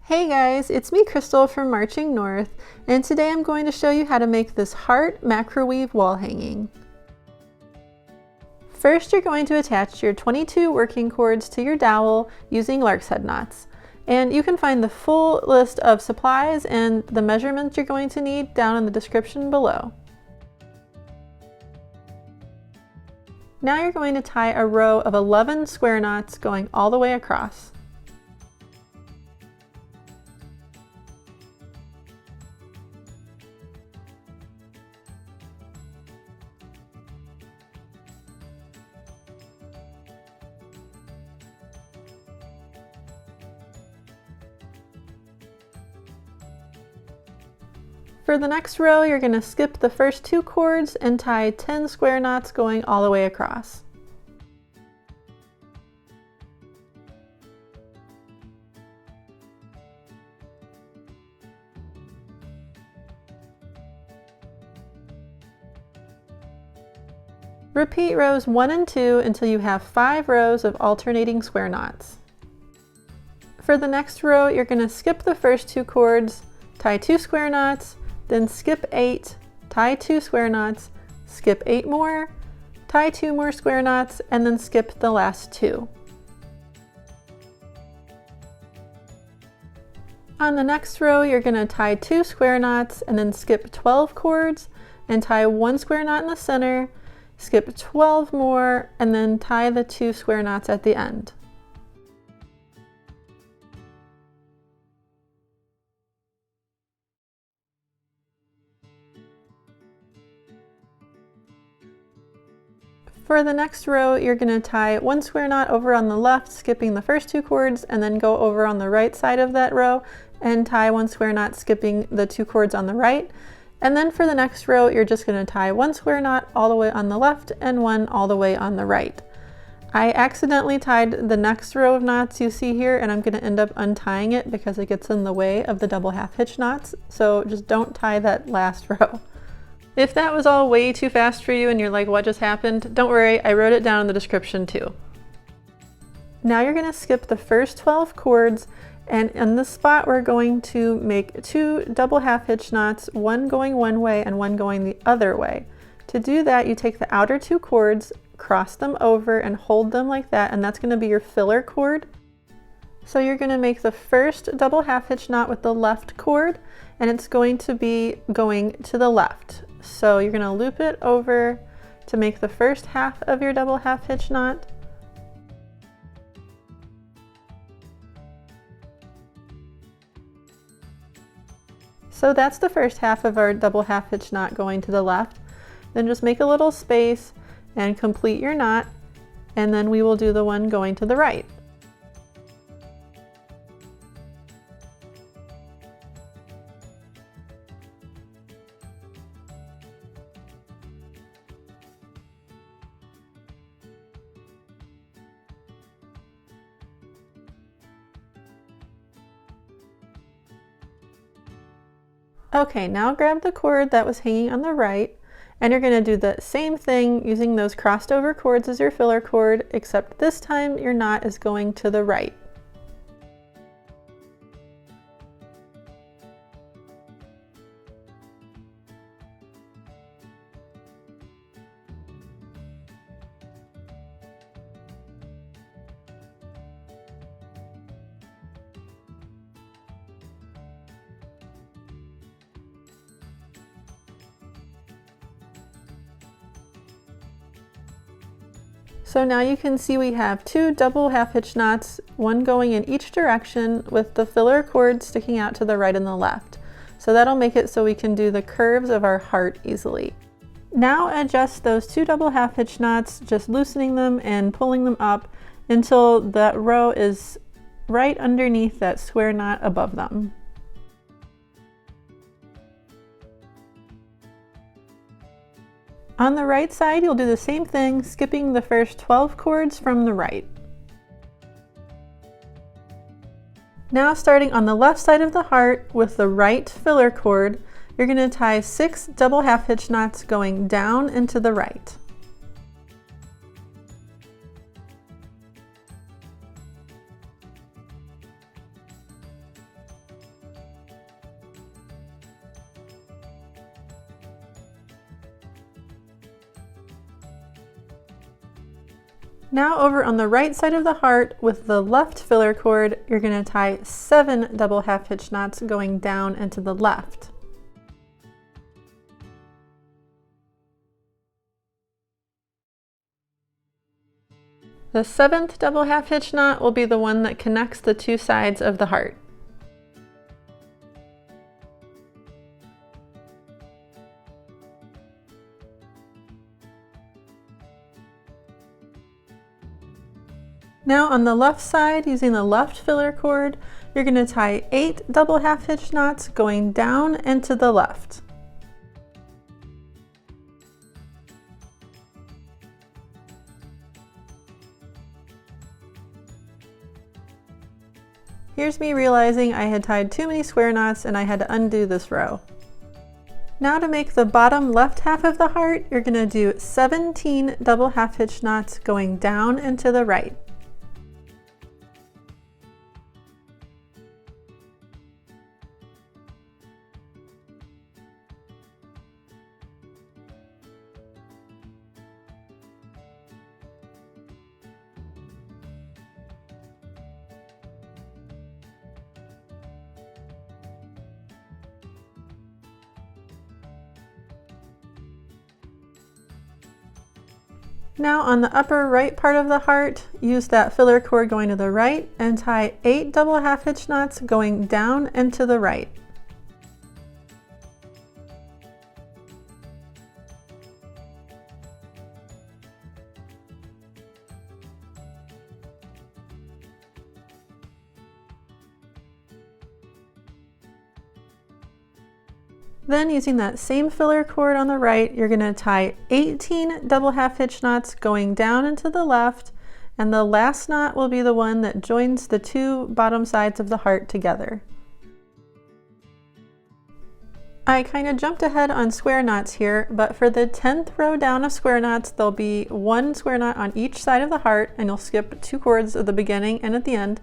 Hey guys, it's me Crystal from Marching North, and today I'm going to show you how to make this heart Macraweave wall hanging. First, you're going to attach your 22 working cords to your dowel using lark's head knots. And you can find the full list of supplies and the measurements you're going to need down in the description below. Now you're going to tie a row of 11 square knots going all the way across. For the next row, you're going to skip the first 2 cords and tie 10 square knots going all the way across. Repeat rows 1 and 2 until you have 5 rows of alternating square knots. For the next row, you're going to skip the first 2 cords, tie 2 square knots, then skip 8, tie 2 square knots, skip 8 more, tie 2 more square knots, and then skip the last 2. On the next row, you're going to tie 2 square knots and then skip 12 cords and tie 1 square knot in the center, skip 12 more, and then tie the 2 square knots at the end. For the next row, you're going to tie 1 square knot over on the left, skipping the first 2 cords, and then go over on the right side of that row and tie 1 square knot, skipping the 2 cords on the right. And then for the next row, you're just going to tie 1 square knot all the way on the left and 1 all the way on the right. I accidentally tied the next row of knots you see here, and I'm going to end up untying it because it gets in the way of the double half hitch knots, so just don't tie that last row. If that was all way too fast for you and you're like, what just happened? Don't worry, I wrote it down in the description too. Now you're going to skip the first 12 cords, and in this spot we're going to make 2 double half hitch knots, one going one way and one going the other way. To do that, you take the outer 2 cords, cross them over and hold them like that, and that's going to be your filler cord. So you're going to make the first double half hitch knot with the left cord, and it's going to be going to the left. So you're going to loop it over to make the first half of your double half hitch knot. So that's the first half of our double half hitch knot going to the left. Then just make a little space and complete your knot, and then we will do the one going to the right. Okay, now grab the cord that was hanging on the right, and you're going to do the same thing using those crossed over cords as your filler cord, except this time your knot is going to the right. So now you can see we have 2 double half hitch knots, one going in each direction with the filler cord sticking out to the right and the left. So that'll make it so we can do the curves of our heart easily. Now adjust those 2 double half hitch knots, just loosening them and pulling them up until that row is right underneath that square knot above them. On the right side, you'll do the same thing, skipping the first 12 cords from the right. Now starting on the left side of the heart with the right filler cord, you're going to tie 6 double half hitch knots going down and to the right. Now over on the right side of the heart with the left filler cord, you're going to tie 7 double half hitch knots going down and to the left. The 7th double half hitch knot will be the one that connects the two sides of the heart. Now on the left side, using the left filler cord, you're going to tie 8 double half hitch knots going down and to the left. Here's me realizing I had tied too many square knots and I had to undo this row. Now to make the bottom left half of the heart, you're going to do 17 double half hitch knots going down and to the right. Now on the upper right part of the heart, use that filler cord going to the right and tie 8 double half hitch knots going down and to the right. Then using that same filler cord on the right, you're going to tie 18 double half hitch knots going down and to the left, and the last knot will be the one that joins the two bottom sides of the heart together. I kind of jumped ahead on square knots here, but for the 10th row down of square knots, there'll be 1 square knot on each side of the heart, and you'll skip 2 cords at the beginning and at the end.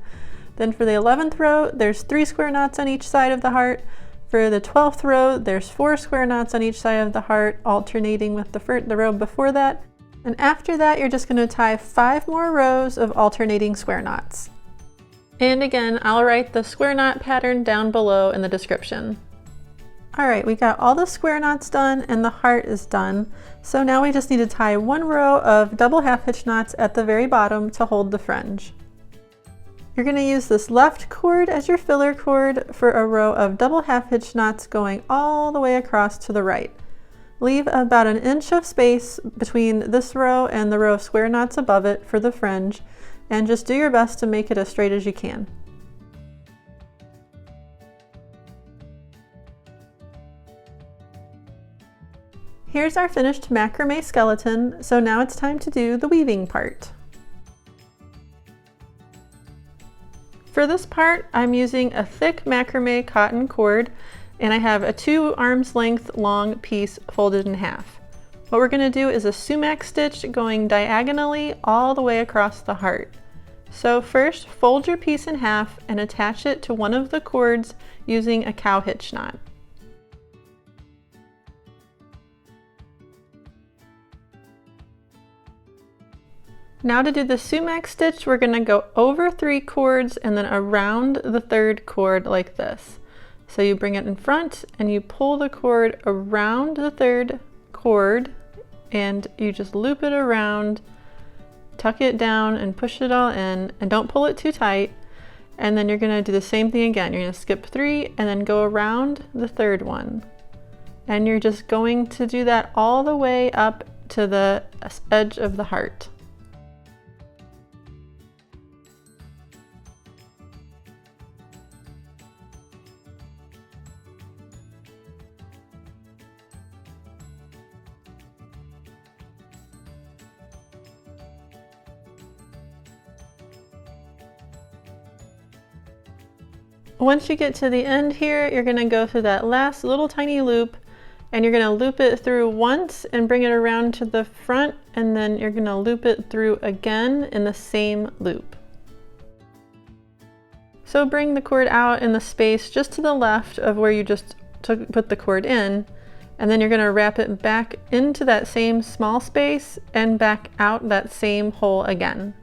Then for the 11th row, there's 3 square knots on each side of the heart. For the 12th row, there's 4 square knots on each side of the heart, alternating with the row before that. And after that, you're just going to tie 5 more rows of alternating square knots. And again, I'll write the square knot pattern down below in the description. All right, we got all the square knots done and the heart is done. So now we just need to tie 1 row of double half hitch knots at the very bottom to hold the fringe. You're going to use this left cord as your filler cord for a row of double half hitch knots going all the way across to the right. Leave about 1 inch of space between this row and the row of square knots above it for the fringe, and just do your best to make it as straight as you can. Here's our finished macrame skeleton, so now it's time to do the weaving part. For this part, I'm using a thick macrame cotton cord, and I have a 2 arms length long piece folded in half. What we're going to do is a sumac stitch going diagonally all the way across the heart. So first, fold your piece in half and attach it to one of the cords using a cow hitch knot. Now to do the sumac stitch, we're going to go over 3 cords and then around the 3rd cord like this. So you bring it in front and you pull the cord around the 3rd cord and you just loop it around, tuck it down and push it all in, and don't pull it too tight. And then you're going to do the same thing again. You're going to skip 3 and then go around the 3rd one. And you're just going to do that all the way up to the edge of the heart. Once you get to the end here, you're going to go through that last little tiny loop, and you're going to loop it through once and bring it around to the front, and then you're going to loop it through again in the same loop. So bring the cord out in the space just to the left of where you just put the cord in, and then you're going to wrap it back into that same small space and back out that same hole again.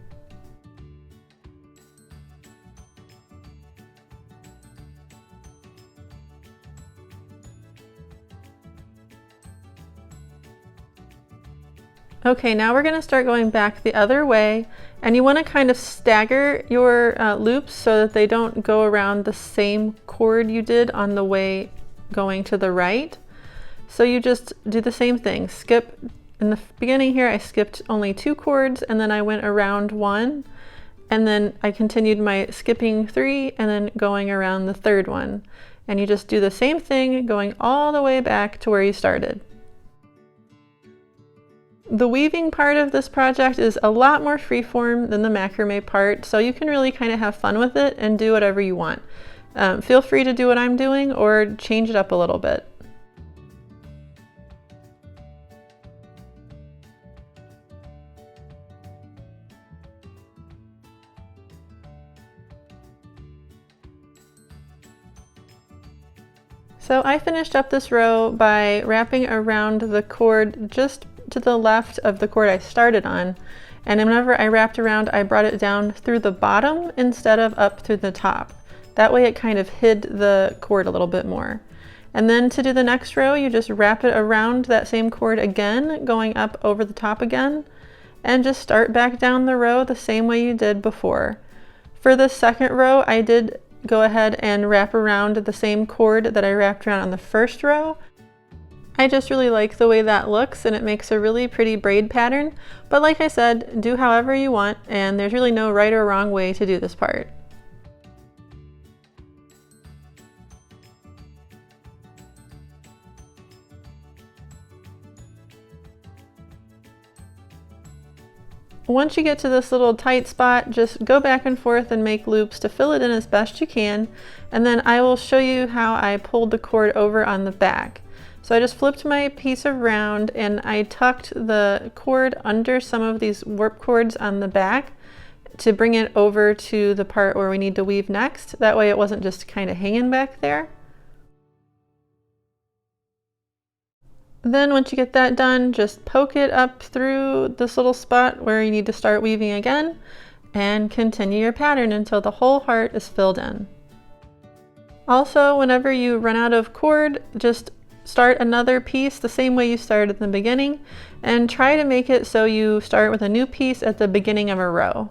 Okay, now we're going to start going back the other way, and you want to kind of stagger your loops so that they don't go around the same cord you did on the way going to the right. So you just do the same thing. Skip in the beginning here, I skipped only 2 cords, and then I went around 1, and then I continued my skipping 3 and then going around the 3rd one. And you just do the same thing going all the way back to where you started. The weaving part of this project is a lot more freeform than the macrame part, so you can really kind of have fun with it and do whatever you want. Feel free to do what I'm doing or change it up a little bit. So I finished up this row by wrapping around the cord just to the left of the cord I started on, and whenever I wrapped around, I brought it down through the bottom instead of up through the top. That way it kind of hid the cord a little bit more. And then to do the next row, you just wrap it around that same cord again, going up over the top again, and just start back down the row the same way you did before. For the second row, I did go ahead and wrap around the same cord that I wrapped around on the first row. I just really like the way that looks, and it makes a really pretty braid pattern, but like I said, do however you want, and there's really no right or wrong way to do this part. Once you get to this little tight spot, just go back and forth and make loops to fill it in as best you can, and then I will show you how I pulled the cord over on the back. So I just flipped my piece around and I tucked the cord under some of these warp cords on the back to bring it over to the part where we need to weave next. That way it wasn't just kind of hanging back there. Then once you get that done, just poke it up through this little spot where you need to start weaving again and continue your pattern until the whole heart is filled in. Also, whenever you run out of cord, just start another piece the same way you started at the beginning, and try to make it so you start with a new piece at the beginning of a row.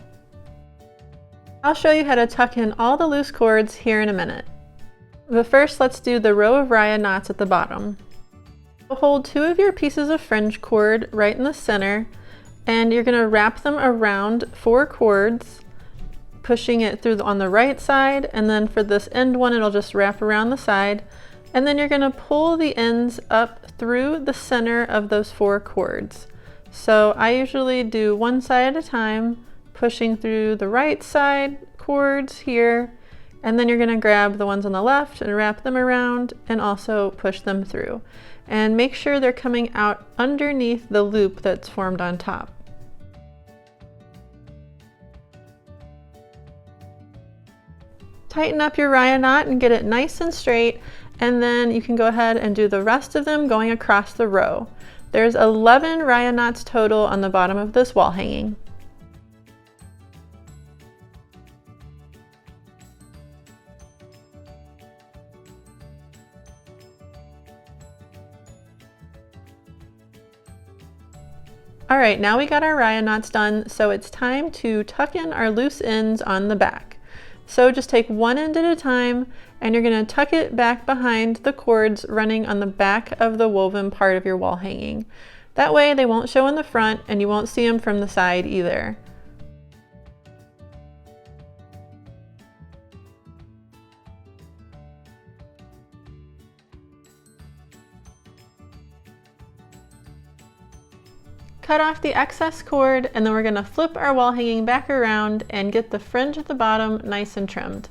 I'll show you how to tuck in all the loose cords here in a minute. But first, let's do the row of raya knots at the bottom. Hold 2 of your pieces of fringe cord right in the center, and you're going to wrap them around 4 cords, pushing it through on the right side, and then for this end one it'll just wrap around the side. And then you're going to pull the ends up through the center of those 4 cords. So I usually do one side at a time, pushing through the right side cords here, and then you're going to grab the ones on the left and wrap them around and also push them through. And make sure they're coming out underneath the loop that's formed on top. Tighten up your raya knot and get it nice and straight, and then you can go ahead and do the rest of them going across the row. There's 11 raya knots total on the bottom of this wall hanging. Alright, now we got our raya knots done, so it's time to tuck in our loose ends on the back. So just take one end at a time, and you're going to tuck it back behind the cords running on the back of the woven part of your wall hanging. That way they won't show in the front and you won't see them from the side either. Cut off the excess cord, and then we're going to flip our wall hanging back around and get the fringe at the bottom nice and trimmed.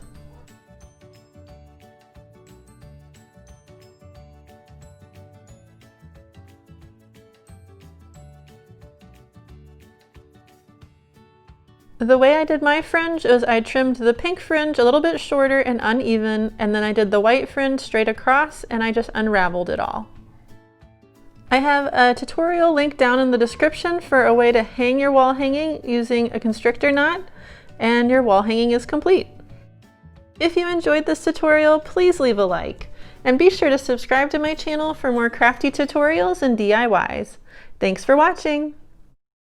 The way I did my fringe is I trimmed the pink fringe a little bit shorter and uneven, and then I did the white fringe straight across, and I just unraveled it all. I have a tutorial link down in the description for a way to hang your wall hanging using a constrictor knot, and your wall hanging is complete. If you enjoyed this tutorial, please leave a like, and be sure to subscribe to my channel for more crafty tutorials and DIYs. Thanks for watching!